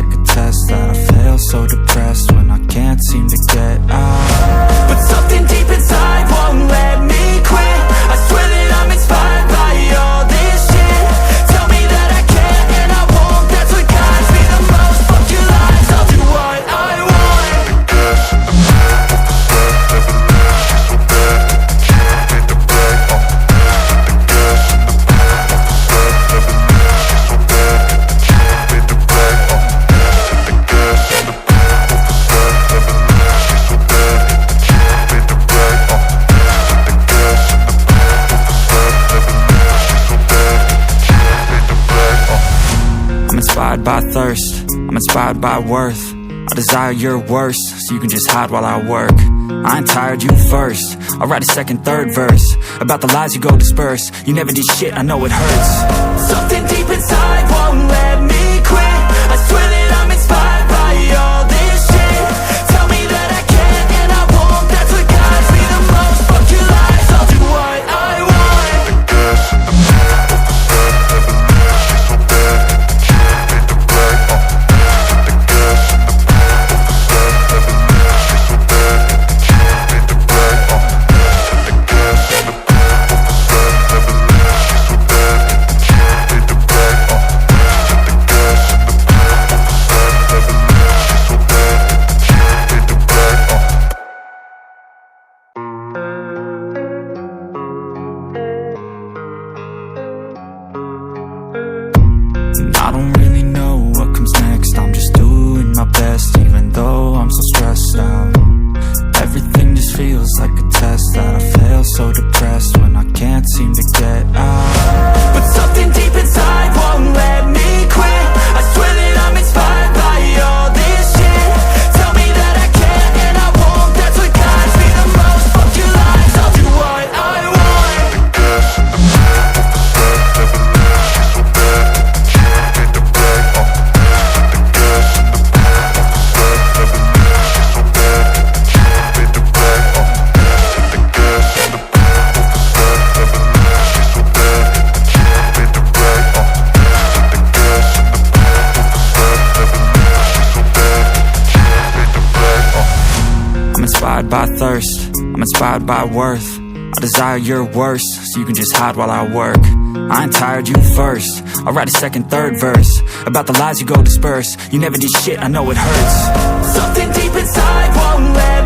like a test that I fail, so depressed when I can't seem to get out. But something deep inside won't let me quit. I swear that I'm inspired by all this shit. Tell me that I can't and I won't, that's what guides me the most. Fuck your lies, I'll do what I want. I'm inspired by thirst, I'm inspired by worth. I desire your worst, so you can just hide while I work. I ain't tired, you first. I'll write a second, third verse about the lies you go disperse. You never did shit, I know it hurts. Something deep inside won't let me quit. I swear that I'm inspired by all this shit. Tell me that I can't and I won't, that's what guides me the most. Fuck your lies, I'll do what I want. I don't really know what comes next. I'm just doing my best, even though I'm so stressed out. Everything just feels like a test that I fail, so depressed when I can't seem to get out. But something deep inside won't let me quit. I swear that I'm inspired by all this shit. Tell me that I can't and I won't, that's what guides me the most. Fuck your lies, I'll do what I want. I'm inspired by thirst, I'm inspired by worth. I desire your worst, so you can just hide while I work. I ain't tired, you first. I'll write a second, third verse about the lies you go disperse. You never did shit, I know it hurts. Something deep inside won't let